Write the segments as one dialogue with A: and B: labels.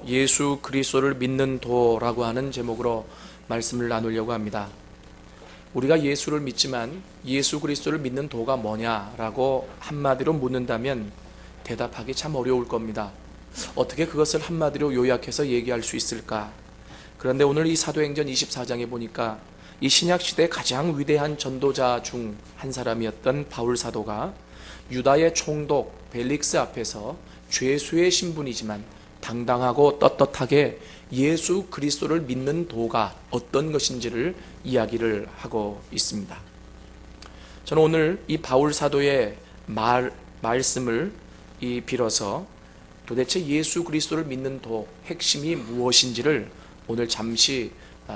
A: 예수 그리스도를 믿는 도라고 하는 제목으로 말씀을 나누려고 합니다. 우리가 예수를 믿지만 예수 그리스도를 믿는 도가 뭐냐라고 한마디로 묻는다면 대답하기 참 어려울 겁니다. 어떻게 그것을 한마디로 요약해서 얘기할 수 있을까? 그런데 오늘 이 사도행전 24장에 보니까 이 신약시대 가장 위대한 전도자 중 한 사람이었던 바울 사도가 유다의 총독 벨릭스 앞에서 죄수의 신분이지만 당당하고 떳떳하게 예수 그리스도를 믿는 도가 어떤 것인지를 이야기를 하고 있습니다. 저는 오늘 이 바울 사도의 말씀을 빌어서 도대체 예수 그리스도를 믿는 도 핵심이 무엇인지를 오늘 잠시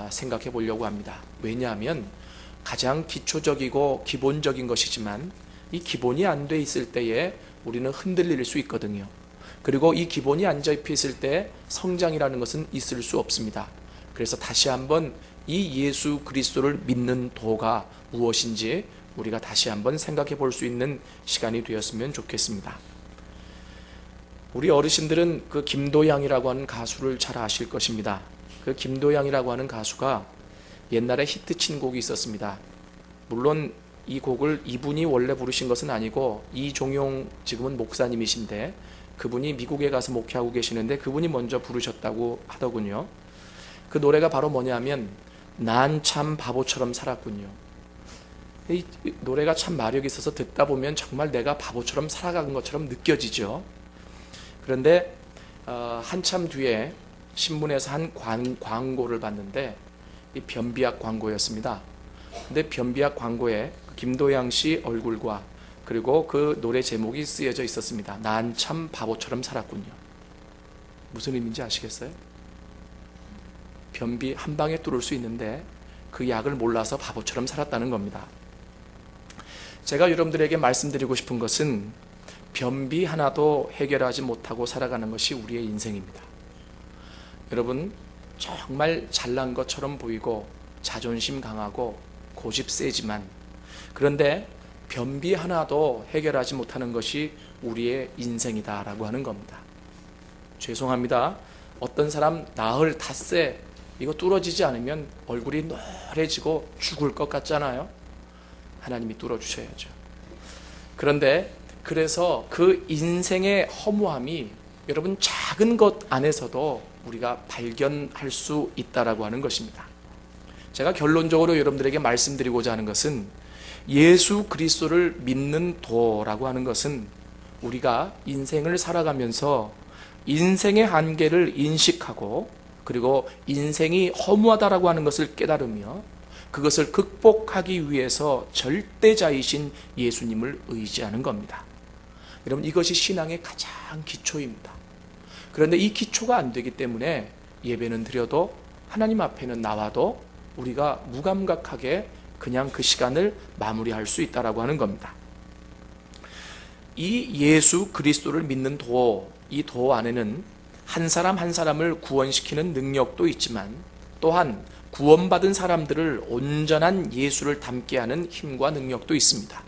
A: 생각해 보려고 합니다. 왜냐하면 가장 기초적이고 기본적인 것이지만 이 기본이 안 돼 있을 때에 우리는 흔들릴 수 있거든요. 그리고 이 기본이 안 잡혀 있을 때 성장이라는 것은 있을 수 없습니다. 그래서 다시 한번 이 예수 그리스도를 믿는 도가 무엇인지 우리가 다시 한번 생각해 볼 수 있는 시간이 되었으면 좋겠습니다. 우리 어르신들은 그 김도양이라고 하는 가수를 잘 아실 것입니다. 그 김도양이라고 하는 가수가 옛날에 히트친 곡이 있었습니다. 물론 이 곡을 이분이 원래 부르신 것은 아니고 이종용 지금은 목사님이신데 그분이 미국에 가서 목회하고 계시는데 그분이 먼저 부르셨다고 하더군요. 그 노래가 바로 뭐냐면 난 참 바보처럼 살았군요. 이 노래가 참 마력이 있어서 듣다 보면 정말 내가 바보처럼 살아간 것처럼 느껴지죠. 그런데 한참 뒤에 신문에서 한 광고를 봤는데 이 변비약 광고였습니다. 근데 변비약 광고에 김도양 씨 얼굴과 그리고 그 노래 제목이 쓰여져 있었습니다. 난 참 바보처럼 살았군요. 무슨 의미인지 아시겠어요? 변비 한 방에 뚫을 수 있는데 그 약을 몰라서 바보처럼 살았다는 겁니다. 제가 여러분들에게 말씀드리고 싶은 것은 변비 하나도 해결하지 못하고 살아가는 것이 우리의 인생입니다. 여러분, 정말 잘난 것처럼 보이고 자존심 강하고 고집 세지만 그런데 변비 하나도 해결하지 못하는 것이 우리의 인생이다라고 하는 겁니다. 죄송합니다. 어떤 사람 나흘 닷새 이거 뚫어지지 않으면 얼굴이 노래지고 죽을 것 같잖아요. 하나님이 뚫어주셔야죠. 그런데 그래서 그 인생의 허무함이 여러분 작은 것 안에서도 우리가 발견할 수 있다라고 하는 것입니다. 제가 결론적으로 여러분들에게 말씀드리고자 하는 것은 예수 그리스도를 믿는 도라고 하는 것은 우리가 인생을 살아가면서 인생의 한계를 인식하고 그리고 인생이 허무하다라고 하는 것을 깨달으며 그것을 극복하기 위해서 절대자이신 예수님을 의지하는 겁니다. 여러분, 이것이 신앙의 가장 기초입니다. 그런데 이 기초가 안 되기 때문에 예배는 드려도 하나님 앞에는 나와도 우리가 무감각하게 그냥 그 시간을 마무리할 수 있다라고 하는 겁니다. 이 예수 그리스도를 믿는 도, 이 도 안에는 한 사람 한 사람을 구원시키는 능력도 있지만 또한 구원받은 사람들을 온전한 예수를 닮게 하는 힘과 능력도 있습니다.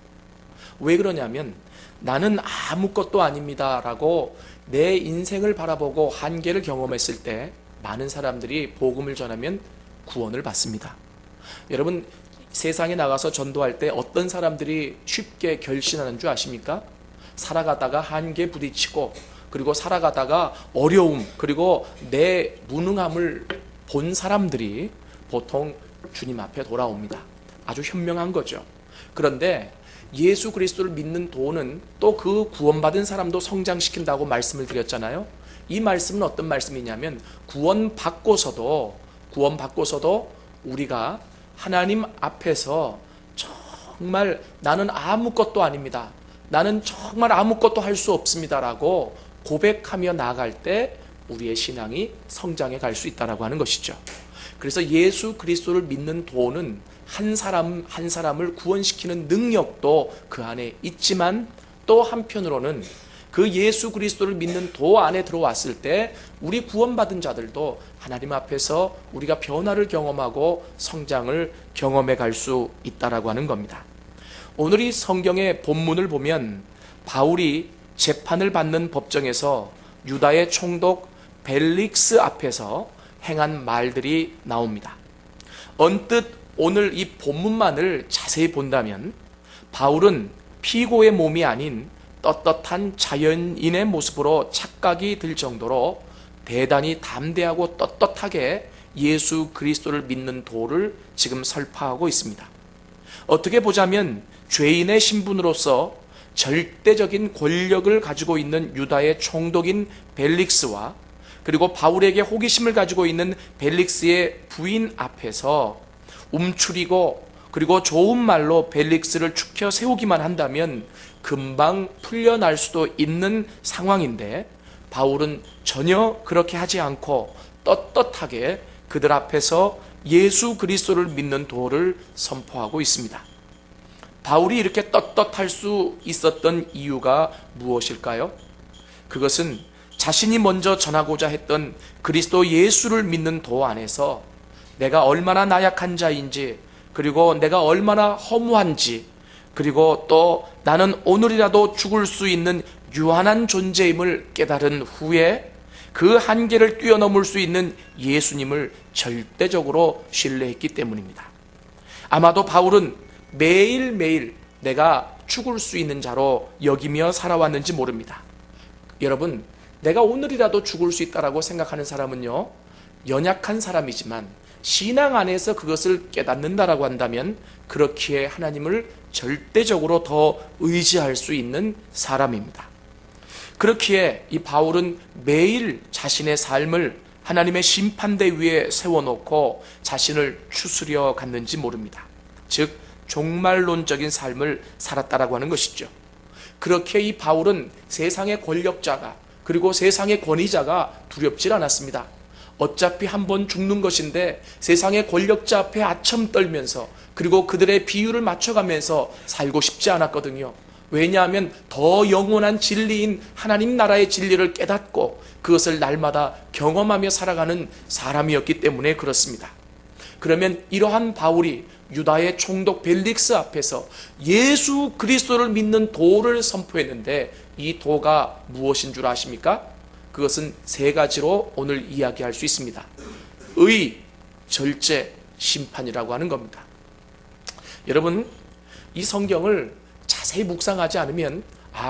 A: 왜 그러냐면 나는 아무것도 아닙니다 라고 내 인생을 바라보고 한계를 경험했을 때 많은 사람들이 복음을 전하면 구원을 받습니다. 여러분, 세상에 나가서 전도할 때 어떤 사람들이 쉽게 결신하는 줄 아십니까? 살아가다가 한계에 부딪히고 그리고 살아가다가 어려움 그리고 내 무능함을 본 사람들이 보통 주님 앞에 돌아옵니다. 아주 현명한 거죠. 그런데 예수 그리스도를 믿는 도는 또 그 구원받은 사람도 성장시킨다고 말씀을 드렸잖아요. 이 말씀은 어떤 말씀이냐면 구원받고서도 우리가 하나님 앞에서 정말 나는 아무것도 아닙니다. 나는 정말 아무것도 할 수 없습니다라고 고백하며 나아갈 때 우리의 신앙이 성장해 갈 수 있다라고 하는 것이죠. 그래서 예수 그리스도를 믿는 도는 한 사람 한 사람을 구원시키는 능력도 그 안에 있지만 또 한편으로는 그 예수 그리스도를 믿는 도 안에 들어왔을 때 우리 구원받은 자들도 하나님 앞에서 우리가 변화를 경험하고 성장을 경험해 갈 수 있다라고 하는 겁니다. 오늘 이 성경의 본문을 보면 바울이 재판을 받는 법정에서 유다의 총독 벨릭스 앞에서 행한 말들이 나옵니다. 언뜻 오늘 이 본문만을 자세히 본다면 바울은 피고의 몸이 아닌 떳떳한 자연인의 모습으로 착각이 들 정도로 대단히 담대하고 떳떳하게 예수 그리스도를 믿는 도를 지금 설파하고 있습니다. 어떻게 보자면 죄인의 신분으로서 절대적인 권력을 가지고 있는 유다의 총독인 벨릭스와 그리고 바울에게 호기심을 가지고 있는 벨릭스의 부인 앞에서 움츠리고 그리고 좋은 말로 벨릭스를 축혀 세우기만 한다면 금방 풀려날 수도 있는 상황인데 바울은 전혀 그렇게 하지 않고 떳떳하게 그들 앞에서 예수 그리스도를 믿는 도를 선포하고 있습니다. 바울이 이렇게 떳떳할 수 있었던 이유가 무엇일까요? 그것은 자신이 먼저 전하고자 했던 그리스도 예수를 믿는 도 안에서 내가 얼마나 나약한 자인지, 그리고 내가 얼마나 허무한지, 그리고 또 나는 오늘이라도 죽을 수 있는 유한한 존재임을 깨달은 후에 그 한계를 뛰어넘을 수 있는 예수님을 절대적으로 신뢰했기 때문입니다. 아마도 바울은 매일매일 내가 죽을 수 있는 자로 여기며 살아왔는지 모릅니다. 여러분, 내가 오늘이라도 죽을 수 있다라고 생각하는 사람은요, 연약한 사람이지만 신앙 안에서 그것을 깨닫는다라고 한다면 그렇기에 하나님을 절대적으로 더 의지할 수 있는 사람입니다. 그렇기에 이 바울은 매일 자신의 삶을 하나님의 심판대 위에 세워놓고 자신을 추스려 갔는지 모릅니다. 즉 종말론적인 삶을 살았다라고 하는 것이죠. 그렇게 이 바울은 세상의 권력자가 그리고 세상의 권위자가 두렵질 않았습니다. 어차피 한번 죽는 것인데 세상의 권력자 앞에 아첨 떨면서 그리고 그들의 비유를 맞춰가면서 살고 싶지 않았거든요. 왜냐하면 더 영원한 진리인 하나님 나라의 진리를 깨닫고 그것을 날마다 경험하며 살아가는 사람이었기 때문에 그렇습니다. 그러면 이러한 바울이 유다의 총독 벨릭스 앞에서 예수 그리스도를 믿는 도를 선포했는데 이 도가 무엇인 줄 아십니까? 그것은 세 가지로 오늘 이야기할 수 있습니다. 의, 절제, 심판이라고 하는 겁니다. 여러분, 이 성경을 자세히 묵상하지 않으면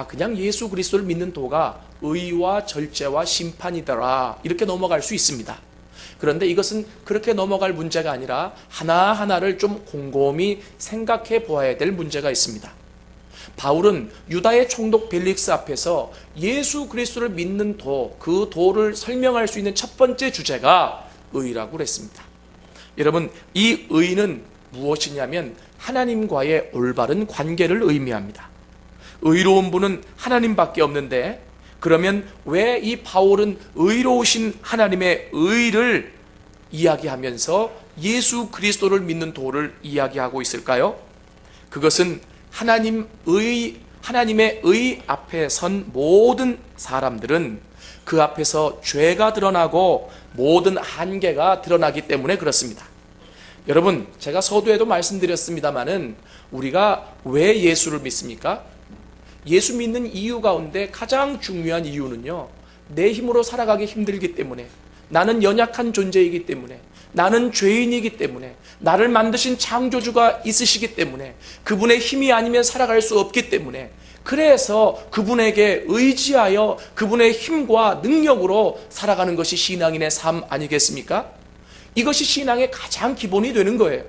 A: 그냥 예수 그리스도를 믿는 도가 의와 절제와 심판이더라 이렇게 넘어갈 수 있습니다. 그런데 이것은 그렇게 넘어갈 문제가 아니라 하나하나를 좀 곰곰이 생각해 보아야 될 문제가 있습니다. 바울은 유다의 총독 벨릭스 앞에서 예수 그리스도를 믿는 도, 그 도를 설명할 수 있는 첫 번째 주제가 의라고 그랬습니다. 여러분, 이 의는 무엇이냐면 하나님과의 올바른 관계를 의미합니다. 의로운 분은 하나님밖에 없는데 그러면 왜 이 바울은 의로우신 하나님의 의를 이야기하면서 예수 그리스도를 믿는 도를 이야기하고 있을까요? 그것은 하나님의 의 앞에 선 모든 사람들은 그 앞에서 죄가 드러나고 모든 한계가 드러나기 때문에 그렇습니다. 여러분, 제가 서두에도 말씀드렸습니다마는 우리가 왜 예수를 믿습니까? 예수 믿는 이유 가운데 가장 중요한 이유는요, 내 힘으로 살아가기 힘들기 때문에, 나는 연약한 존재이기 때문에, 나는 죄인이기 때문에, 나를 만드신 창조주가 있으시기 때문에, 그분의 힘이 아니면 살아갈 수 없기 때문에, 그래서 그분에게 의지하여 그분의 힘과 능력으로 살아가는 것이 신앙인의 삶 아니겠습니까? 이것이 신앙의 가장 기본이 되는 거예요.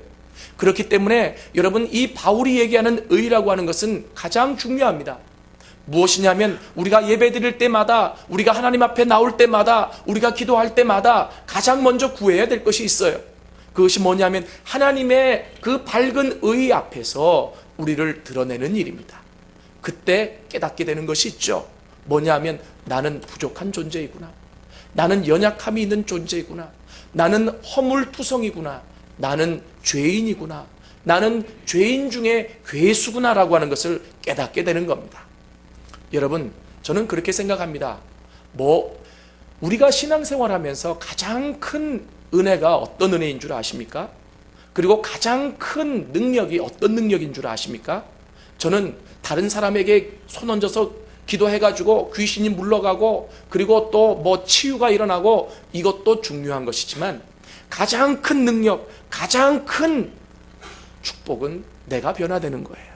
A: 그렇기 때문에 여러분, 이 바울이 얘기하는 의라고 하는 것은 가장 중요합니다. 무엇이냐면 우리가 예배 드릴 때마다, 우리가 하나님 앞에 나올 때마다, 우리가 기도할 때마다 가장 먼저 구해야 될 것이 있어요. 그것이 뭐냐면 하나님의 그 밝은 의 앞에서 우리를 드러내는 일입니다. 그때 깨닫게 되는 것이 있죠. 뭐냐면 나는 부족한 존재이구나, 나는 연약함이 있는 존재이구나, 나는 허물투성이구나, 나는 죄인이구나, 나는 죄인 중에 괴수구나라고 하는 것을 깨닫게 되는 겁니다. 여러분, 저는 그렇게 생각합니다. 우리가 신앙생활하면서 가장 큰 은혜가 어떤 은혜인 줄 아십니까? 그리고 가장 큰 능력이 어떤 능력인 줄 아십니까? 저는 다른 사람에게 손 얹어서 기도해가지고 귀신이 물러가고 그리고 또 뭐 치유가 일어나고 이것도 중요한 것이지만 가장 큰 능력, 가장 큰 축복은 내가 변화되는 거예요.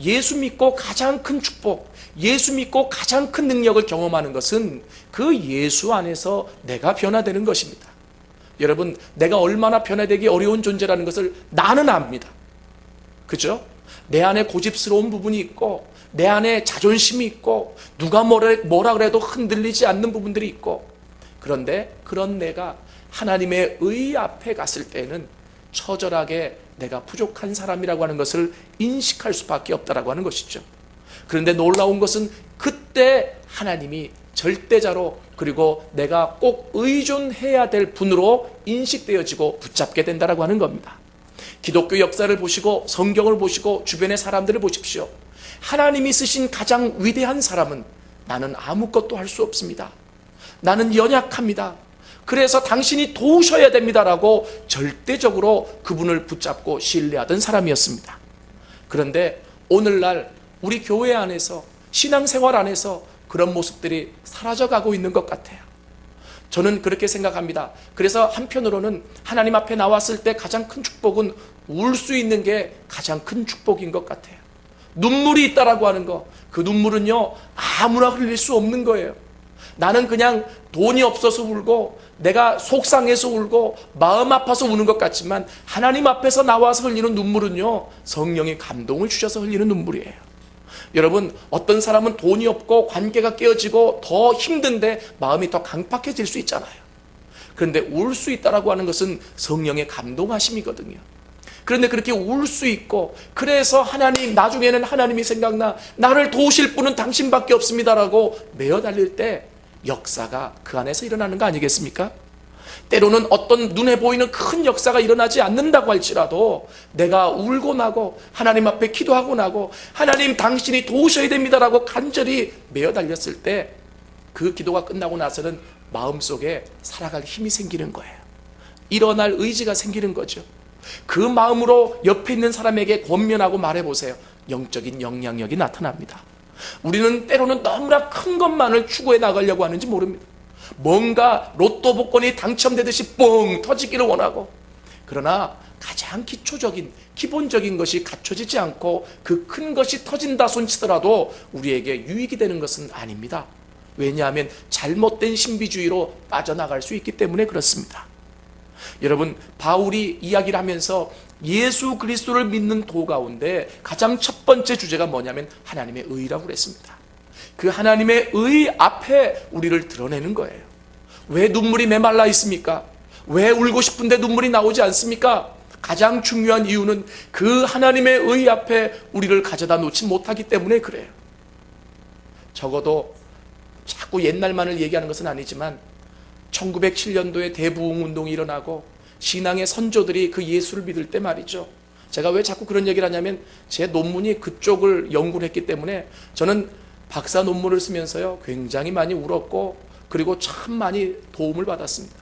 A: 예수 믿고 가장 큰 축복, 예수 믿고 가장 큰 능력을 경험하는 것은 그 예수 안에서 내가 변화되는 것입니다. 여러분, 내가 얼마나 변화되기 어려운 존재라는 것을 나는 압니다. 그죠? 내 안에 고집스러운 부분이 있고 내 안에 자존심이 있고 누가 뭐라 그래도 흔들리지 않는 부분들이 있고, 그런데 그런 내가 하나님의 의 앞에 갔을 때는 처절하게 내가 부족한 사람이라고 하는 것을 인식할 수밖에 없다라고 하는 것이죠. 그런데 놀라운 것은 그때 하나님이 절대자로 그리고 내가 꼭 의존해야 될 분으로 인식되어지고 붙잡게 된다라고 하는 겁니다. 기독교 역사를 보시고 성경을 보시고 주변의 사람들을 보십시오. 하나님이 쓰신 가장 위대한 사람은 나는 아무것도 할 수 없습니다. 나는 연약합니다. 그래서 당신이 도우셔야 됩니다라고 절대적으로 그분을 붙잡고 신뢰하던 사람이었습니다. 그런데 오늘날 우리 교회 안에서 신앙생활 안에서 그런 모습들이 사라져가고 있는 것 같아요. 저는 그렇게 생각합니다. 그래서 한편으로는 하나님 앞에 나왔을 때 가장 큰 축복은 울 수 있는 게 가장 큰 축복인 것 같아요. 눈물이 있다라고 하는 거, 그 눈물은요 아무나 흘릴 수 없는 거예요. 나는 그냥 돈이 없어서 울고 내가 속상해서 울고 마음 아파서 우는 것 같지만 하나님 앞에서 나와서 흘리는 눈물은요 성령의 감동을 주셔서 흘리는 눈물이에요. 여러분, 어떤 사람은 돈이 없고 관계가 깨어지고 더 힘든데 마음이 더 강팍해질 수 있잖아요. 그런데 울 수 있다라고 하는 것은 성령의 감동하심이거든요. 그런데 그렇게 울 수 있고, 그래서 하나님, 나중에는 하나님이 생각나, 나를 도우실 분은 당신밖에 없습니다라고 메어 달릴 때 역사가 그 안에서 일어나는 거 아니겠습니까? 때로는 어떤 눈에 보이는 큰 역사가 일어나지 않는다고 할지라도 내가 울고 나고 하나님 앞에 기도하고 나고 하나님 당신이 도우셔야 됩니다라고 간절히 메어 달렸을 때 그 기도가 끝나고 나서는 마음속에 살아갈 힘이 생기는 거예요. 일어날 의지가 생기는 거죠. 그 마음으로 옆에 있는 사람에게 권면하고 말해보세요. 영적인 영향력이 나타납니다. 우리는 때로는 너무나 큰 것만을 추구해 나가려고 하는지 모릅니다. 뭔가 로또 복권이 당첨되듯이 뻥 터지기를 원하고, 그러나 가장 기초적인 기본적인 것이 갖춰지지 않고 그 큰 것이 터진다 손치더라도 우리에게 유익이 되는 것은 아닙니다. 왜냐하면 잘못된 신비주의로 빠져나갈 수 있기 때문에 그렇습니다. 여러분, 바울이 이야기를 하면서 예수 그리스도를 믿는 도 가운데 가장 첫 번째 주제가 뭐냐면 하나님의 의라고 그랬습니다. 그 하나님의 의 앞에 우리를 드러내는 거예요. 왜 눈물이 메말라 있습니까? 왜 울고 싶은데 눈물이 나오지 않습니까? 가장 중요한 이유는 그 하나님의 의 앞에 우리를 가져다 놓지 못하기 때문에 그래요. 적어도 자꾸 옛날만을 얘기하는 것은 아니지만 1907년도에 대부흥운동이 일어나고 신앙의 선조들이 그 예수를 믿을 때 말이죠. 제가 왜 자꾸 그런 얘기를 하냐면 제 논문이 그쪽을 연구를 했기 때문에 저는 박사 논문을 쓰면서요 굉장히 많이 울었고 그리고 참 많이 도움을 받았습니다.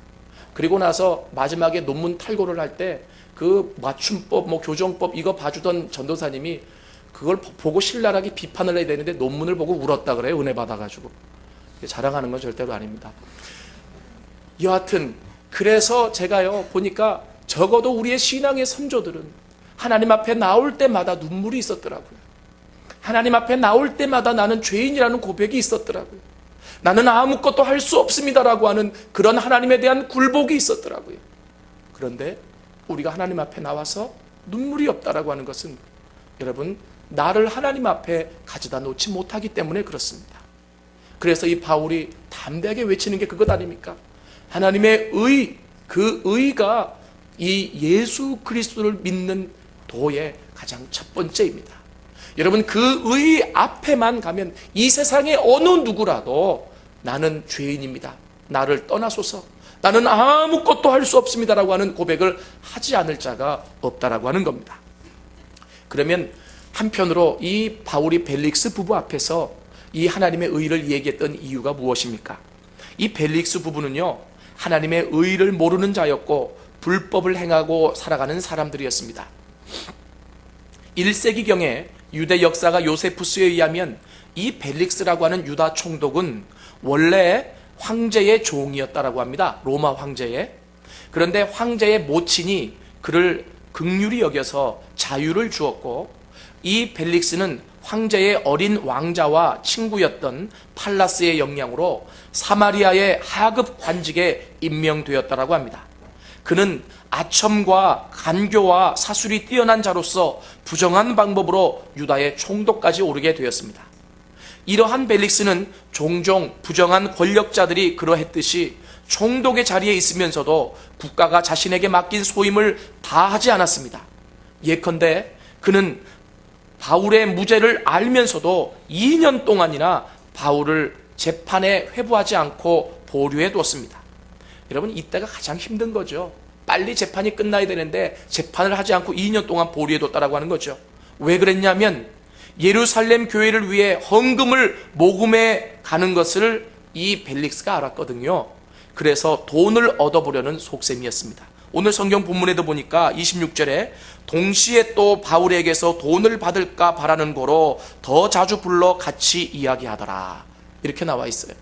A: 그리고 나서 마지막에 논문 탈고를 할 때 그 맞춤법, 교정법 이거 봐주던 전도사님이 그걸 보고 신랄하게 비판을 해야 되는데 논문을 보고 울었다 그래요. 은혜 받아가지고. 자랑하는 건 절대로 아닙니다. 여하튼 그래서 제가요 보니까 적어도 우리의 신앙의 선조들은 하나님 앞에 나올 때마다 눈물이 있었더라고요. 하나님 앞에 나올 때마다 나는 죄인이라는 고백이 있었더라고요. 나는 아무것도 할 수 없습니다라고 하는 그런 하나님에 대한 굴복이 있었더라고요. 그런데 우리가 하나님 앞에 나와서 눈물이 없다라고 하는 것은 여러분 나를 하나님 앞에 가져다 놓지 못하기 때문에 그렇습니다. 그래서 이 바울이 담대하게 외치는 게 그것 아닙니까? 하나님의 의, 그 의가 이 예수 그리스도를 믿는 도의 가장 첫 번째입니다. 여러분 그 의 앞에만 가면 이 세상의 어느 누구라도 나는 죄인입니다. 나를 떠나소서. 나는 아무것도 할 수 없습니다라고 하는 고백을 하지 않을 자가 없다라고 하는 겁니다. 그러면 한편으로 이 바울이 벨릭스 부부 앞에서 이 하나님의 의를 얘기했던 이유가 무엇입니까? 이 벨릭스 부부는요 하나님의 의를 모르는 자였고 불법을 행하고 살아가는 사람들이었습니다. 1세기경에 유대 역사가 요세푸스에 의하면 이 벨릭스라고 하는 유다 총독은 원래 황제의 종이었다라고 합니다. 로마 황제의. 그런데 황제의 모친이 그를 긍휼히 여겨서 자유를 주었고, 이 벨릭스는 황제의 어린 왕자와 친구였던 팔라스의 영향으로 사마리아의 하급 관직에 임명되었다라고 합니다. 그는 아첨과 간교와 사술이 뛰어난 자로서 부정한 방법으로 유다의 총독까지 오르게 되었습니다. 이러한 벨릭스는 종종 부정한 권력자들이 그러했듯이 총독의 자리에 있으면서도 국가가 자신에게 맡긴 소임을 다하지 않았습니다. 예컨대 그는 바울의 무죄를 알면서도 2년 동안이나 바울을 재판에 회부하지 않고 보류해 뒀습니다. 여러분, 이때가 가장 힘든 거죠. 빨리 재판이 끝나야 되는데 재판을 하지 않고 2년 동안 보류해 뒀다라고 하는 거죠. 왜 그랬냐면 예루살렘 교회를 위해 헌금을 모금해 가는 것을 이 벨릭스가 알았거든요. 그래서 돈을 얻어보려는 속셈이었습니다. 오늘 성경 본문에도 보니까 26절에 동시에 또 바울에게서 돈을 받을까 바라는 거로 더 자주 불러 같이 이야기하더라, 이렇게 나와 있어요.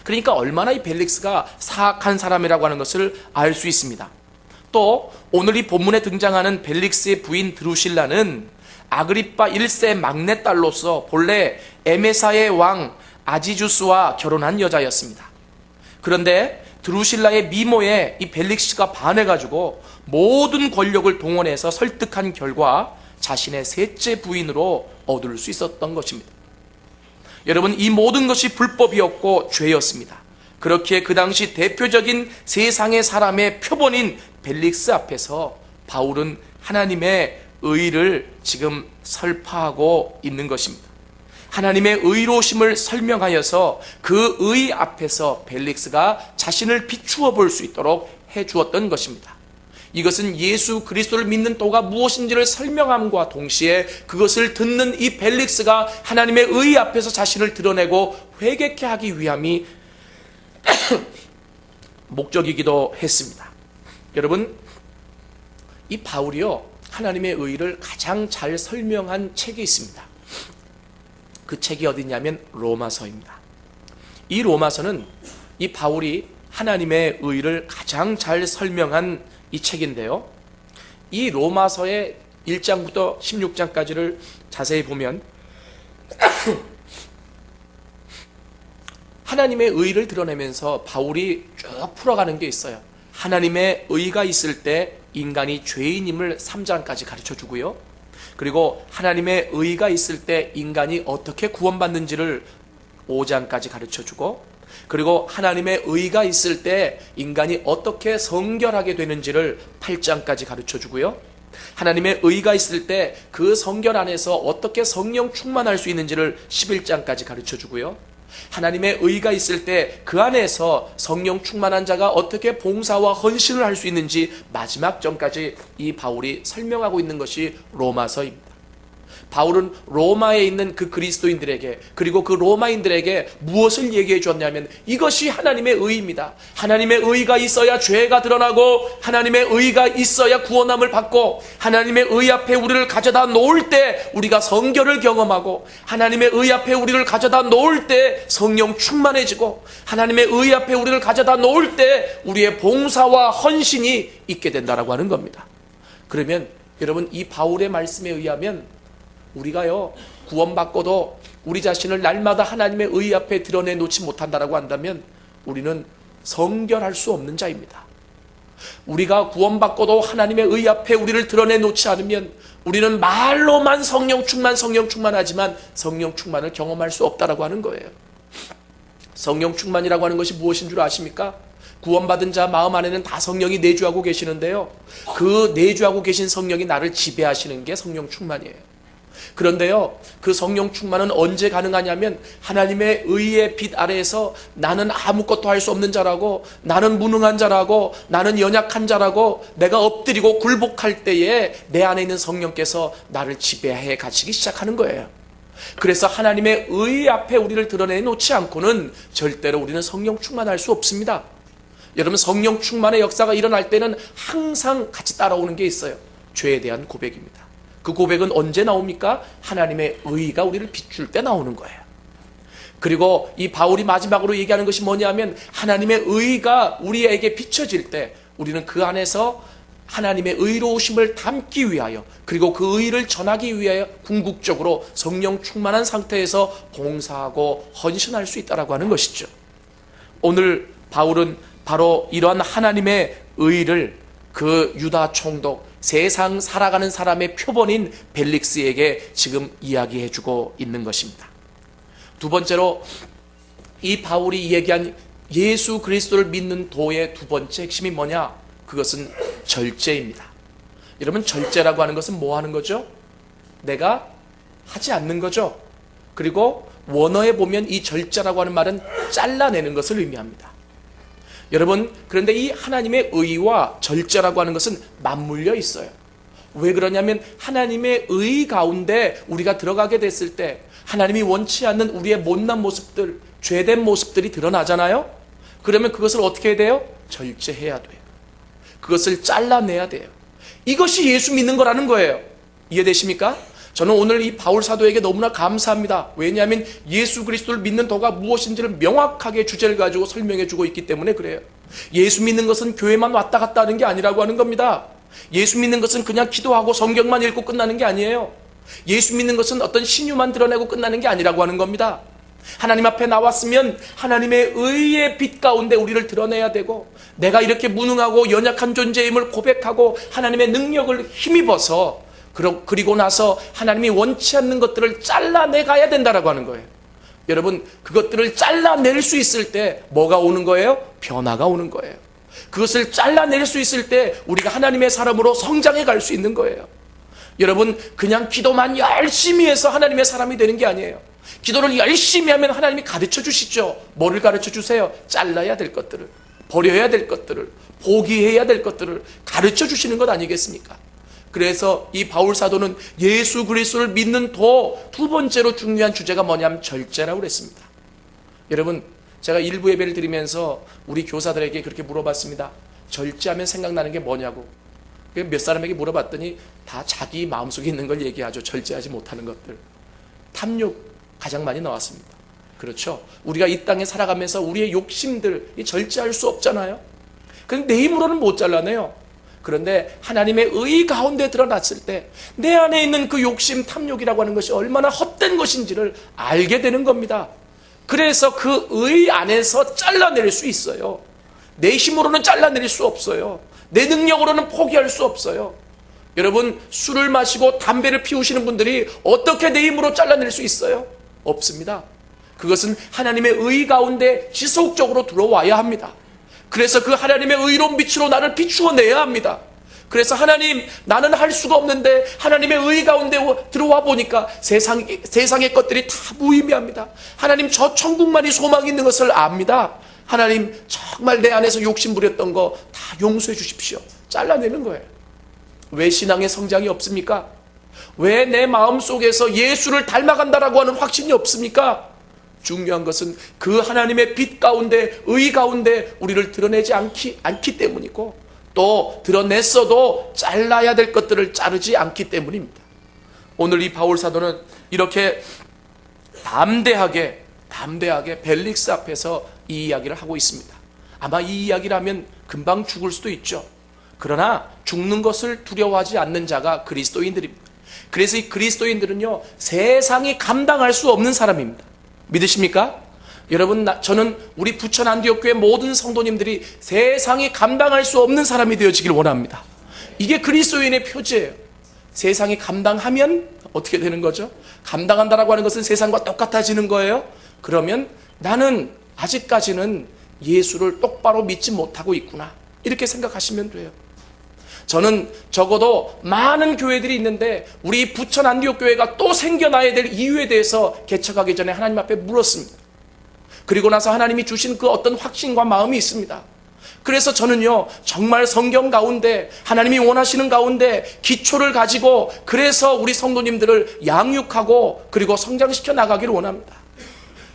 A: 그러니까 얼마나 이 벨릭스가 사악한 사람이라고 하는 것을 알 수 있습니다. 또 오늘 이 본문에 등장하는 벨릭스의 부인 드루실라는 아그리빠 1세 막내딸로서 본래 에메사의 왕 아지주스와 결혼한 여자였습니다. 그런데 드루실라의 미모에 이 벨릭스가 반해가지고 모든 권력을 동원해서 설득한 결과 자신의 셋째 부인으로 얻을 수 있었던 것입니다. 여러분, 이 모든 것이 불법이었고 죄였습니다. 그렇기에 그 당시 대표적인 세상의 사람의 표본인 벨릭스 앞에서 바울은 하나님의 의를 지금 설파하고 있는 것입니다. 하나님의 의로우심을 설명하여서 그 의 앞에서 벨릭스가 자신을 비추어 볼 수 있도록 해주었던 것입니다. 이것은 예수 그리스도를 믿는 도가 무엇인지를 설명함과 동시에 그것을 듣는 이 벨릭스가 하나님의 의 앞에서 자신을 드러내고 회개케 하기 위함이 목적이기도 했습니다. 여러분, 이 바울이요, 하나님의 의를 가장 잘 설명한 책이 있습니다. 그 책이 어디냐면 로마서입니다. 이 로마서는 이 바울이 하나님의 의를 가장 잘 설명한 이 책인데요, 이 로마서의 1장부터 16장까지를 자세히 보면 하나님의 의를 드러내면서 바울이 쭉 풀어가는 게 있어요. 하나님의 의가 있을 때 인간이 죄인임을 3장까지 가르쳐주고요, 그리고 하나님의 의가 있을 때 인간이 어떻게 구원받는지를 5장까지 가르쳐주고, 그리고 하나님의 의가 있을 때 인간이 어떻게 성결하게 되는지를 8장까지 가르쳐주고요, 하나님의 의가 있을 때 그 성결 안에서 어떻게 성령 충만할 수 있는지를 11장까지 가르쳐주고요, 하나님의 의가 있을 때 그 안에서 성령 충만한 자가 어떻게 봉사와 헌신을 할 수 있는지 마지막 장까지 이 바울이 설명하고 있는 것이 로마서입니다. 바울은 로마에 있는 그 그리스도인들에게, 그리고 그 로마인들에게 무엇을 얘기해 주었냐면 이것이 하나님의 의입니다. 하나님의 의가 있어야 죄가 드러나고, 하나님의 의가 있어야 구원함을 받고, 하나님의 의 앞에 우리를 가져다 놓을 때 우리가 성결을 경험하고, 하나님의 의 앞에 우리를 가져다 놓을 때 성령 충만해지고, 하나님의 의 앞에 우리를 가져다 놓을 때 우리의 봉사와 헌신이 있게 된다라고 하는 겁니다. 그러면 여러분, 이 바울의 말씀에 의하면 우리가요, 구원받고도 우리 자신을 날마다 하나님의 의 앞에 드러내놓지 못한다라고 한다면 우리는 성결할 수 없는 자입니다. 우리가 구원받고도 하나님의 의 앞에 우리를 드러내놓지 않으면 우리는 말로만 성령 충만하지만 성령 충만을 경험할 수 없다라고 하는 거예요. 성령 충만이라고 하는 것이 무엇인 줄 아십니까? 구원받은 자 마음 안에는 다 성령이 내주하고 계시는데요, 그 내주하고 계신 성령이 나를 지배하시는 게 성령 충만이에요. 그런데요, 그 성령 충만은 언제 가능하냐면 하나님의 의의 빛 아래에서 나는 아무것도 할 수 없는 자라고, 나는 무능한 자라고, 나는 연약한 자라고 내가 엎드리고 굴복할 때에 내 안에 있는 성령께서 나를 지배해 가시기 시작하는 거예요. 그래서 하나님의 의 앞에 우리를 드러내놓지 않고는 절대로 우리는 성령 충만할 수 없습니다. 여러분, 성령 충만의 역사가 일어날 때는 항상 같이 따라오는 게 있어요. 죄에 대한 고백입니다. 그 고백은 언제 나옵니까? 하나님의 의가 우리를 비출 때 나오는 거예요. 그리고 이 바울이 마지막으로 얘기하는 것이 뭐냐면 하나님의 의가 우리에게 비춰질 때 우리는 그 안에서 하나님의 의로우심을 담기 위하여 그리고 그 의를 전하기 위하여 궁극적으로 성령 충만한 상태에서 봉사하고 헌신할 수 있다라고 하는 것이죠. 오늘 바울은 바로 이러한 하나님의 의를 그 유다 총독, 세상 살아가는 사람의 표본인 벨릭스에게 지금 이야기해주고 있는 것입니다. 두 번째로 이 바울이 얘기한 예수 그리스도를 믿는 도의 두 번째 핵심이 뭐냐? 그것은 절제입니다. 여러분, 절제라고 하는 것은 뭐 하는 거죠? 내가 하지 않는 거죠. 그리고 원어에 보면 이 절제라고 하는 말은 잘라내는 것을 의미합니다. 여러분, 그런데 이 하나님의 의와 절제라고 하는 것은 맞물려 있어요. 왜 그러냐면 하나님의 의 가운데 우리가 들어가게 됐을 때 하나님이 원치 않는 우리의 못난 모습들, 죄된 모습들이 드러나잖아요. 그러면 그것을 어떻게 해야 돼요? 절제해야 돼요. 그것을 잘라내야 돼요. 이것이 예수 믿는 거라는 거예요. 이해되십니까? 저는 오늘 이 바울 사도에게 너무나 감사합니다. 왜냐하면 예수 그리스도를 믿는 도가 무엇인지를 명확하게 주제를 가지고 설명해 주고 있기 때문에 그래요. 예수 믿는 것은 교회만 왔다 갔다 하는 게 아니라고 하는 겁니다. 예수 믿는 것은 그냥 기도하고 성경만 읽고 끝나는 게 아니에요. 예수 믿는 것은 어떤 신유만 드러내고 끝나는 게 아니라고 하는 겁니다. 하나님 앞에 나왔으면 하나님의 의의 빛 가운데 우리를 드러내야 되고 내가 이렇게 무능하고 연약한 존재임을 고백하고 하나님의 능력을 힘입어서 그리고 나서 하나님이 원치 않는 것들을 잘라내가야 된다라고 하는 거예요. 여러분, 그것들을 잘라낼 수 있을 때 뭐가 오는 거예요? 변화가 오는 거예요. 그것을 잘라낼 수 있을 때 우리가 하나님의 사람으로 성장해 갈 수 있는 거예요. 여러분, 그냥 기도만 열심히 해서 하나님의 사람이 되는 게 아니에요. 기도를 열심히 하면 하나님이 가르쳐 주시죠. 뭐를 가르쳐 주세요? 잘라야 될 것들을, 버려야 될 것들을, 포기해야 될 것들을 가르쳐 주시는 것 아니겠습니까? 그래서 이 바울 사도는 예수 그리스도를 믿는 두 번째로 중요한 주제가 뭐냐면 절제라고 그랬습니다. 여러분, 제가 일부 예배를 드리면서 우리 교사들에게 그렇게 물어봤습니다. 절제하면 생각나는 게 뭐냐고. 몇 사람에게 물어봤더니 다 자기 마음속에 있는 걸 얘기하죠. 절제하지 못하는 것들. 탐욕 가장 많이 나왔습니다. 그렇죠? 우리가 이 땅에 살아가면서 우리의 욕심들 절제할 수 없잖아요. 그런데 내 힘으로는 못 잘라내요. 그런데 하나님의 의 가운데 드러났을 때 내 안에 있는 그 욕심, 탐욕이라고 하는 것이 얼마나 헛된 것인지를 알게 되는 겁니다. 그래서 그 의 안에서 잘라낼 수 있어요. 내 힘으로는 잘라낼 수 없어요. 내 능력으로는 포기할 수 없어요. 여러분, 술을 마시고 담배를 피우시는 분들이 어떻게 내 힘으로 잘라낼 수 있어요? 없습니다. 그것은 하나님의 의 가운데 지속적으로 들어와야 합니다. 그래서 그 하나님의 의로운 빛으로 나를 비추어내야 합니다. 그래서 하나님, 나는 할 수가 없는데 하나님의 의 가운데 들어와 보니까 세상의 것들이 다 무의미합니다. 하나님, 저 천국만이 소망이 있는 것을 압니다. 하나님, 정말 내 안에서 욕심 부렸던 거 다 용서해 주십시오. 잘라내는 거예요. 왜 신앙의 성장이 없습니까? 왜 내 마음속에서 예수를 닮아간다라고 하는 확신이 없습니까? 중요한 것은 그 하나님의 빛 가운데, 의 가운데 우리를 드러내지 않기 때문이고, 또 드러냈어도 잘라야 될 것들을 자르지 않기 때문입니다. 오늘 이 바울 사도는 이렇게 담대하게 벨릭스 앞에서 이 이야기를 하고 있습니다. 아마 이 이야기를 하면 금방 죽을 수도 있죠. 그러나 죽는 것을 두려워하지 않는 자가 그리스도인들입니다. 그래서 이 그리스도인들은요, 세상이 감당할 수 없는 사람입니다. 믿으십니까? 여러분, 저는 우리 부천 안디옥교회 모든 성도님들이 세상이 감당할 수 없는 사람이 되어지길 원합니다. 이게 그리스도인의 표지예요. 세상이 감당하면 어떻게 되는 거죠? 감당한다라고 하는 것은 세상과 똑같아지는 거예요. 그러면 나는 아직까지는 예수를 똑바로 믿지 못하고 있구나, 이렇게 생각하시면 돼요. 저는 적어도 많은 교회들이 있는데 우리 부천 안디옥 교회가 또 생겨나야 될 이유에 대해서 개척하기 전에 하나님 앞에 물었습니다. 그리고 나서 하나님이 주신 그 어떤 확신과 마음이 있습니다. 그래서 저는요, 정말 성경 가운데 하나님이 원하시는 가운데 기초를 가지고 그래서 우리 성도님들을 양육하고 그리고 성장시켜 나가기를 원합니다.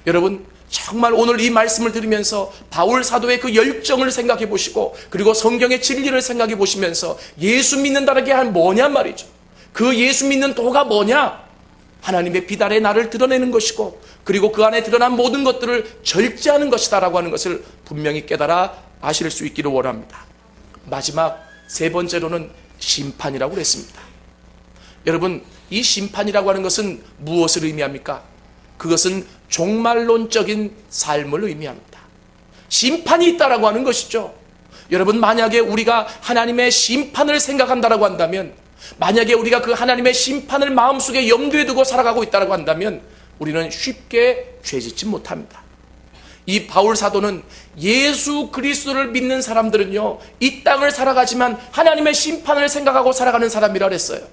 A: 여러분, 정말 오늘 이 말씀을 들으면서 바울 사도의 그 열정을 생각해 보시고 그리고 성경의 진리를 생각해 보시면서 예수 믿는다는 게 뭐냐 말이죠. 그 예수 믿는 도가 뭐냐? 하나님의 비달의 나를 드러내는 것이고, 그리고 그 안에 드러난 모든 것들을 절제하는 것이다라고 하는 것을 분명히 깨달아 아실 수 있기를 원합니다. 마지막 세 번째로는 심판이라고 그랬습니다. 여러분, 이 심판이라고 하는 것은 무엇을 의미합니까? 그것은 종말론적인 삶을 의미합니다. 심판이 있다라고 하는 것이죠. 여러분, 만약에 우리가 하나님의 심판을 생각한다라고 한다면, 만약에 우리가 그 하나님의 심판을 마음속에 염두에 두고 살아가고 있다라고 한다면 우리는 쉽게 죄짓지 못합니다. 이 바울 사도는 예수 그리스도를 믿는 사람들은요, 이 땅을 살아가지만 하나님의 심판을 생각하고 살아가는 사람이라 그랬어요.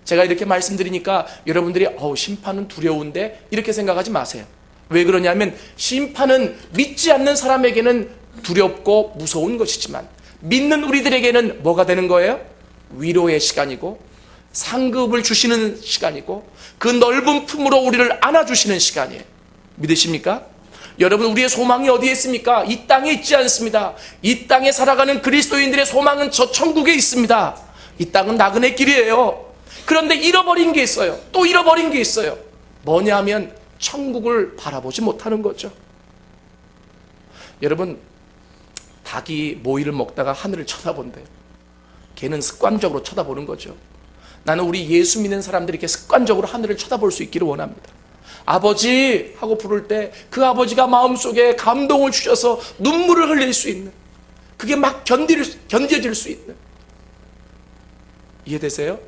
A: 제가 이렇게 말씀드리니까 여러분들이 심판은 두려운데 이렇게 생각하지 마세요. 왜 그러냐면 심판은 믿지 않는 사람에게는 두렵고 무서운 것이지만 믿는 우리들에게는 뭐가 되는 거예요? 위로의 시간이고 상급을 주시는 시간이고 그 넓은 품으로 우리를 안아주시는 시간이에요. 믿으십니까? 여러분, 우리의 소망이 어디에 있습니까? 이 땅에 있지 않습니다. 이 땅에 살아가는 그리스도인들의 소망은 저 천국에 있습니다. 이 땅은 나그네 길이에요. 그런데 잃어버린 게 있어요. 또 잃어버린 게 있어요. 뭐냐 하면 천국을 바라보지 못하는 거죠. 여러분, 닭이 모이를 먹다가 하늘을 쳐다본대요. 걔는 습관적으로 쳐다보는 거죠. 나는 우리 예수 믿는 사람들이 이렇게 습관적으로 하늘을 쳐다볼 수 있기를 원합니다. 아버지 하고 부를 때 그 아버지가 마음속에 감동을 주셔서 눈물을 흘릴 수 있는, 그게 막 견뎌질 수 있는, 이해되세요?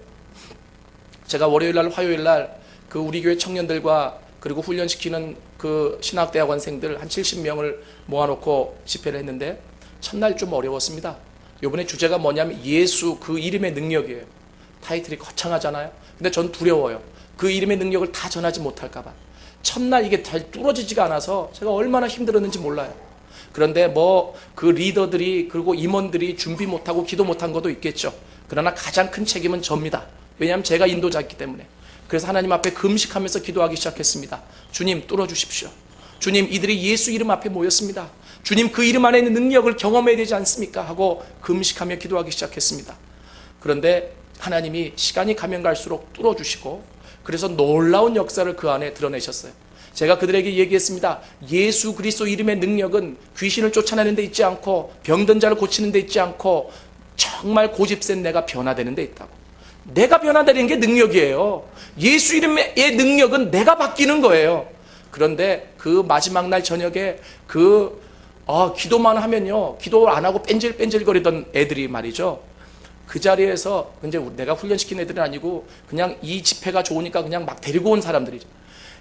A: 제가 월요일날 화요일날 그 우리 교회 청년들과 그리고 훈련시키는 그 신학대학원생들 한 70명을 모아놓고 집회를 했는데 첫날 좀 어려웠습니다. 이번에 주제가 뭐냐면 예수 그 이름의 능력이에요. 타이틀이 거창하잖아요. 근데 전 두려워요. 그 이름의 능력을 다 전하지 못할까 봐. 첫날 이게 잘 뚫어지지가 않아서 제가 얼마나 힘들었는지 몰라요. 그런데 뭐 그 리더들이 그리고 임원들이 준비 못하고 기도 못한 것도 있겠죠. 그러나 가장 큰 책임은 접니다. 왜냐하면 제가 인도자이기 때문에. 그래서 하나님 앞에 금식하면서 기도하기 시작했습니다. 주님, 뚫어주십시오. 주님, 이들이 예수 이름 앞에 모였습니다. 주님, 그 이름 안에 있는 능력을 경험해야 되지 않습니까? 하고 금식하며 기도하기 시작했습니다. 그런데 하나님이 시간이 가면 갈수록 뚫어주시고 그래서 놀라운 역사를 그 안에 드러내셨어요. 제가 그들에게 얘기했습니다. 예수 그리스도 이름의 능력은 귀신을 쫓아내는 데 있지 않고 병든 자를 고치는 데 있지 않고 정말 고집센 내가 변화되는 데 있다고. 내가 변화되는 게 능력이에요. 예수 이름의 능력은 내가 바뀌는 거예요. 그런데 그 마지막 날 저녁에 기도만 하면요, 기도 안 하고 뺀질뺀질거리던 애들이 말이죠, 그 자리에서 이제 내가 훈련시킨 애들은 아니고 그냥 이 집회가 좋으니까 그냥 막 데리고 온 사람들이죠.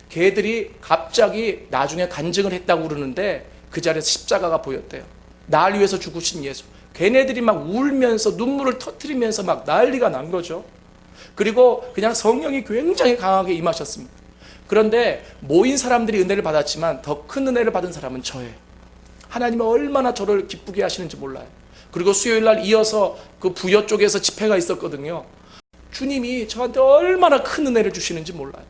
A: 걔들이 갑자기 나중에 간증을 했다고 그러는데 그 자리에서 십자가가 보였대요. 날 위해서 죽으신 예수. 걔네들이 막 울면서 눈물을 터뜨리면서 막 난리가 난 거죠. 그리고 그냥 성령이 굉장히 강하게 임하셨습니다. 그런데 모인 사람들이 은혜를 받았지만 더 큰 은혜를 받은 사람은 저예요. 하나님은 얼마나 저를 기쁘게 하시는지 몰라요. 그리고 수요일날 이어서 그 부여 쪽에서 집회가 있었거든요. 주님이 저한테 얼마나 큰 은혜를 주시는지 몰라요.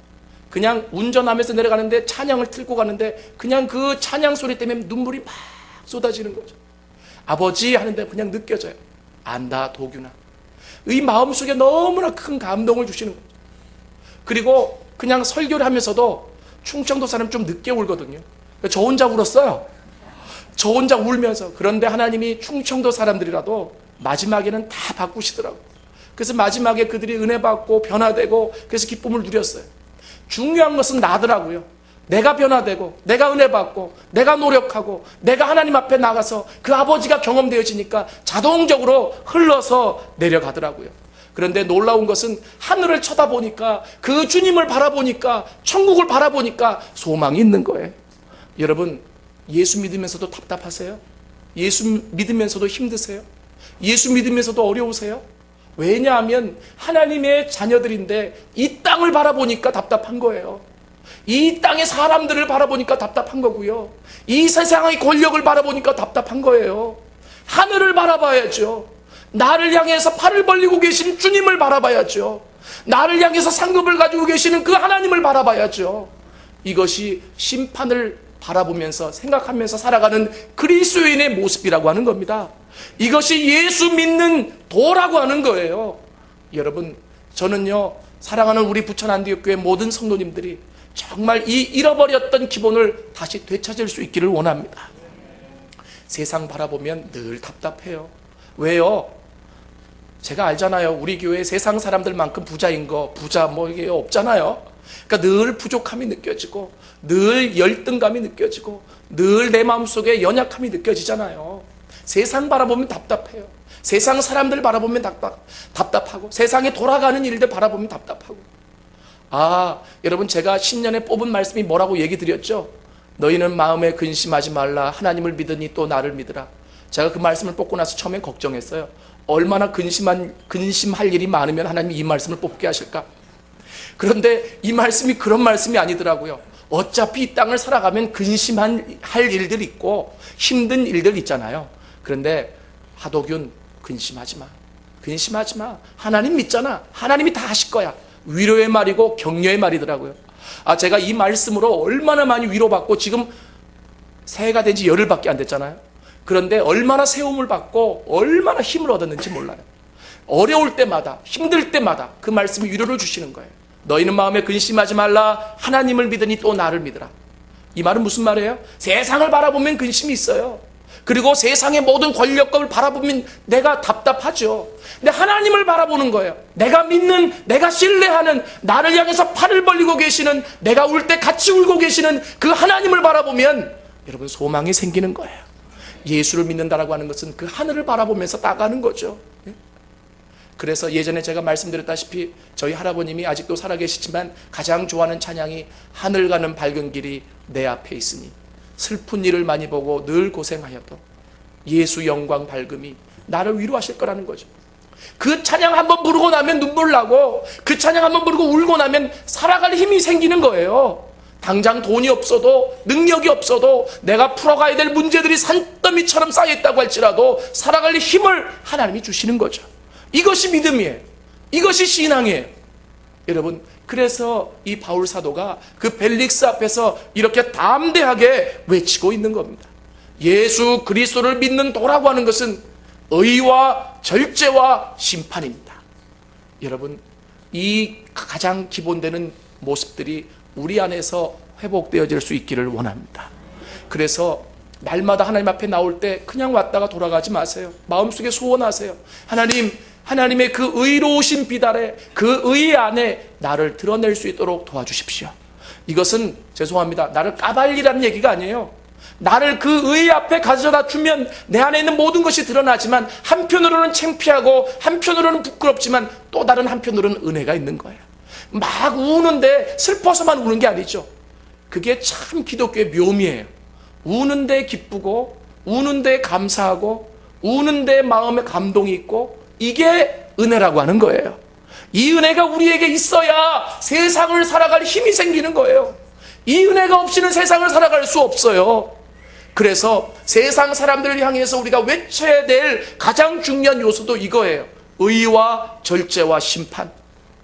A: 그냥 운전하면서 내려가는데 찬양을 틀고 가는데 그냥 그 찬양 소리 때문에 눈물이 막 쏟아지는 거죠. 아버지 하는데 그냥 느껴져요. 안다 도균아. 이 마음속에 너무나 큰 감동을 주시는 거죠. 그리고 그냥 설교를 하면서도 충청도 사람 좀 늦게 울거든요. 저 혼자 울었어요. 저 혼자 울면서. 그런데 하나님이 충청도 사람들이라도 마지막에는 다 바꾸시더라고요. 그래서 마지막에 그들이 은혜 받고 변화되고 그래서 기쁨을 누렸어요. 중요한 것은 나더라고요. 내가 변화되고 내가 은혜 받고 내가 노력하고 내가 하나님 앞에 나가서 그 아버지가 경험되어지니까 자동적으로 흘러서 내려가더라고요. 그런데 놀라운 것은 하늘을 쳐다보니까 그 주님을 바라보니까 천국을 바라보니까 소망이 있는 거예요. 여러분, 예수 믿으면서도 답답하세요? 예수 믿으면서도 힘드세요? 예수 믿으면서도 어려우세요? 왜냐하면 하나님의 자녀들인데 이 땅을 바라보니까 답답한 거예요. 이 땅의 사람들을 바라보니까 답답한 거고요. 이 세상의 권력을 바라보니까 답답한 거예요. 하늘을 바라봐야죠. 나를 향해서 팔을 벌리고 계신 주님을 바라봐야죠. 나를 향해서 상급을 가지고 계시는 그 하나님을 바라봐야죠. 이것이 심판을 바라보면서 생각하면서 살아가는 그리스도인의 모습이라고 하는 겁니다. 이것이 예수 믿는 도라고 하는 거예요. 여러분, 저는요, 사랑하는 우리 부천 안디옥교회 모든 성도님들이 정말 이 잃어버렸던 기본을 다시 되찾을 수 있기를 원합니다. 세상 바라보면 늘 답답해요. 왜요? 제가 알잖아요. 우리 교회 세상 사람들만큼 부자인 거, 부자 뭐 이게 없잖아요. 그러니까 늘 부족함이 느껴지고, 늘 열등감이 느껴지고, 늘 내 마음속에 연약함이 느껴지잖아요. 세상 바라보면 답답해요. 세상 사람들 바라보면 답답하고, 세상에 돌아가는 일들 바라보면 답답하고. 여러분, 제가 신년에 뽑은 말씀이 뭐라고 얘기 드렸죠? 너희는 마음에 근심하지 말라. 하나님을 믿으니 또 나를 믿으라. 제가 그 말씀을 뽑고 나서 처음엔 걱정했어요. 얼마나 근심할 일이 많으면 하나님이 이 말씀을 뽑게 하실까? 그런데 이 말씀이 그런 말씀이 아니더라고요. 어차피 이 땅을 살아가면 근심할 일들 있고 힘든 일들 있잖아요. 그런데 하도균, 근심하지 마. 근심하지 마. 하나님 믿잖아. 하나님이 다 하실 거야. 위로의 말이고 격려의 말이더라고요. 제가 이 말씀으로 얼마나 많이 위로받고, 지금 새해가 된 지 열흘밖에 안 됐잖아요. 그런데 얼마나 세움을 받고 얼마나 힘을 얻었는지 몰라요. 어려울 때마다, 힘들 때마다 그 말씀이 위로를 주시는 거예요. 너희는 마음에 근심하지 말라. 하나님을 믿으니 또 나를 믿으라. 이 말은 무슨 말이에요? 세상을 바라보면 근심이 있어요. 그리고 세상의 모든 권력감을 바라보면 내가 답답하죠. 근데 하나님을 바라보는 거예요. 내가 믿는, 내가 신뢰하는, 나를 향해서 팔을 벌리고 계시는, 내가 울 때 같이 울고 계시는 그 하나님을 바라보면 여러분 소망이 생기는 거예요. 예수를 믿는다라고 하는 것은 그 하늘을 바라보면서 나가는 거죠. 그래서 예전에 제가 말씀드렸다시피 저희 할아버님이 아직도 살아계시지만 가장 좋아하는 찬양이 하늘 가는 밝은 길이 내 앞에 있으니 슬픈 일을 많이 보고 늘 고생하여도 예수 영광 밝음이 나를 위로하실 거라는 거죠. 그 찬양 한번 부르고 나면 눈물 나고, 그 찬양 한번 부르고 울고 나면 살아갈 힘이 생기는 거예요. 당장 돈이 없어도, 능력이 없어도, 내가 풀어가야 될 문제들이 산더미처럼 쌓여있다고 할지라도 살아갈 힘을 하나님이 주시는 거죠. 이것이 믿음이에요. 이것이 신앙이에요. 여러분, 그래서 이 바울 사도가 그 벨릭스 앞에서 이렇게 담대하게 외치고 있는 겁니다. 예수 그리스도를 믿는 도라고 하는 것은 의와 절제와 심판입니다. 여러분, 이 가장 기본되는 모습들이 우리 안에서 회복되어질 수 있기를 원합니다. 그래서 날마다 하나님 앞에 나올 때 그냥 왔다가 돌아가지 마세요. 마음속에 소원하세요. 하나님의 그 의로우신 빛 아래, 그 의 안에 나를 드러낼 수 있도록 도와주십시오. 이것은 죄송합니다, 나를 까발리라는 얘기가 아니에요. 나를 그 의 앞에 가져다 주면 내 안에 있는 모든 것이 드러나지만, 한편으로는 창피하고 한편으로는 부끄럽지만 또 다른 한편으로는 은혜가 있는 거예요. 막 우는데 슬퍼서만 우는 게 아니죠. 그게 참 기독교의 묘미예요. 우는데 기쁘고, 우는데 감사하고, 우는데 마음에 감동이 있고, 이게 은혜라고 하는 거예요. 이 은혜가 우리에게 있어야 세상을 살아갈 힘이 생기는 거예요. 이 은혜가 없이는 세상을 살아갈 수 없어요. 그래서 세상 사람들을 향해서 우리가 외쳐야 될 가장 중요한 요소도 이거예요. 의와 절제와 심판.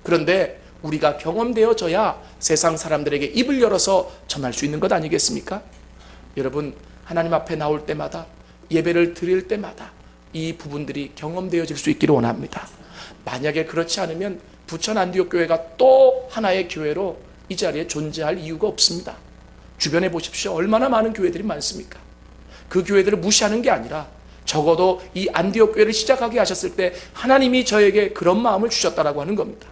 A: 그런데 우리가 경험되어져야 세상 사람들에게 입을 열어서 전할 수 있는 것 아니겠습니까? 여러분, 하나님 앞에 나올 때마다, 예배를 드릴 때마다 이 부분들이 경험되어질 수 있기를 원합니다. 만약에 그렇지 않으면 부천 안디옥 교회가 또 하나의 교회로 이 자리에 존재할 이유가 없습니다. 주변에 보십시오. 얼마나 많은 교회들이 많습니까? 그 교회들을 무시하는 게 아니라 적어도 이 안디옥 교회를 시작하게 하셨을 때 하나님이 저에게 그런 마음을 주셨다라고 하는 겁니다.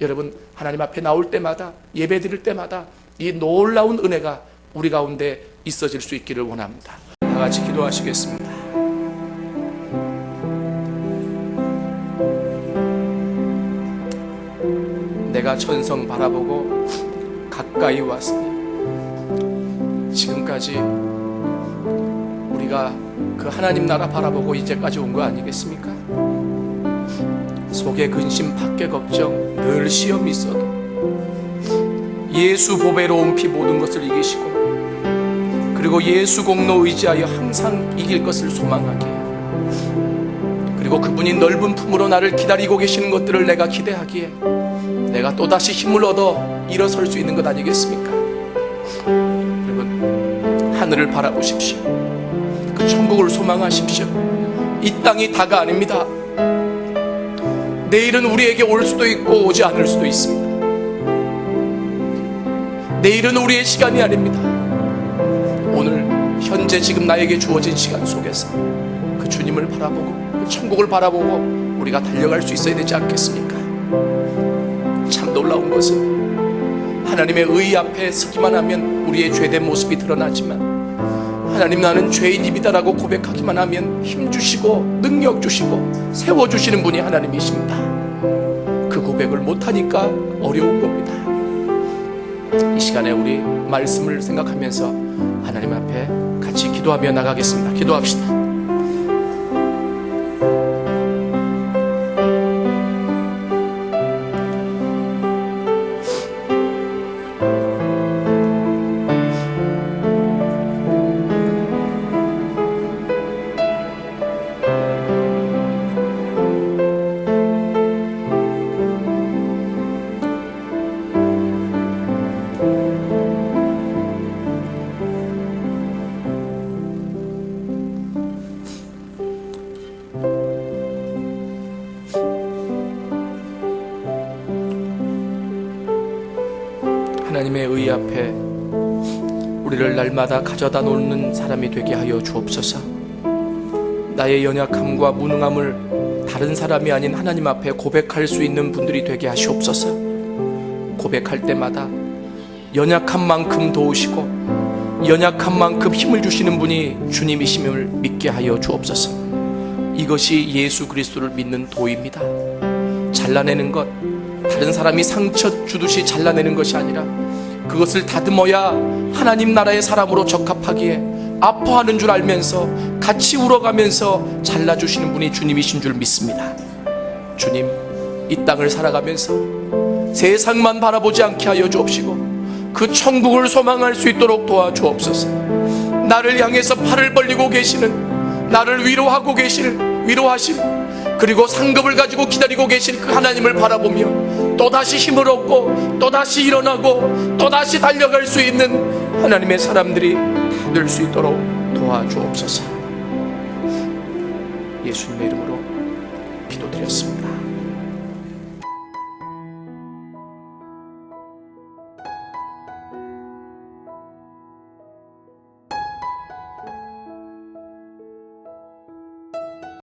A: 여러분, 하나님 앞에 나올 때마다, 예배 드릴 때마다 이 놀라운 은혜가 우리 가운데 있어질 수 있기를 원합니다. 다 같이 기도하시겠습니다. 내가 천성 바라보고 가까이 왔으니, 지금까지 우리가 그 하나님 나라 바라보고 이제까지 온 거 아니겠습니까? 속에 근심, 밖에 걱정, 늘 시험이 있어도 예수 보배로운 피 모든 것을 이기시고, 그리고 예수 공로 의지하여 항상 이길 것을 소망하기에, 그리고 그분이 넓은 품으로 나를 기다리고 계시는 것들을 내가 기대하기에 내가 또다시 힘을 얻어 일어설 수 있는 것 아니겠습니까? 여러분, 하늘을 바라보십시오. 그 천국을 소망하십시오. 이 땅이 다가 아닙니다. 내일은 우리에게 올 수도 있고 오지 않을 수도 있습니다. 내일은 우리의 시간이 아닙니다. 오늘 현재 지금 나에게 주어진 시간 속에서 그 주님을 바라보고 그 천국을 바라보고 우리가 달려갈 수 있어야 되지 않겠습니까? 참 놀라운 것은 하나님의 의 앞에 서기만 하면 우리의 죄된 모습이 드러나지만, 하나님 나는 죄인입니다라고 고백하기만 하면 힘주시고 능력 주시고 세워주시는 분이 하나님이십니다. 그 고백을 못하니까 어려운 겁니다. 이 시간에 우리 말씀을 생각하면서 하나님 앞에 같이 기도하며 나가겠습니다. 기도합시다. 하나님의 의 앞에 우리를 날마다 가져다 놓는 사람이 되게 하여 주옵소서. 나의 연약함과 무능함을 다른 사람이 아닌 하나님 앞에 고백할 수 있는 분들이 되게 하시옵소서. 고백할 때마다 연약한 만큼 도우시고 연약한 만큼 힘을 주시는 분이 주님이심을 믿게 하여 주옵소서. 이것이 예수 그리스도를 믿는 도입니다. 잘라내는 것, 다른 사람이 상처 주듯이 잘라내는 것이 아니라 그것을 다듬어야 하나님 나라의 사람으로 적합하기에 아파하는 줄 알면서 같이 울어가면서 잘라주시는 분이 주님이신 줄 믿습니다. 주님, 이 땅을 살아가면서 세상만 바라보지 않게 하여 주옵시고 그 천국을 소망할 수 있도록 도와주옵소서. 나를 향해서 팔을 벌리고 계시는, 나를 위로하고 계시는 위로하시는, 그리고 상급을 가지고 기다리고 계신 그 하나님을 바라보며 또다시 힘을 얻고 또다시 일어나고 또다시 달려갈 수 있는 하나님의 사람들이 될 수 있도록 도와주옵소서. 예수님의 이름으로 기도드렸습니다.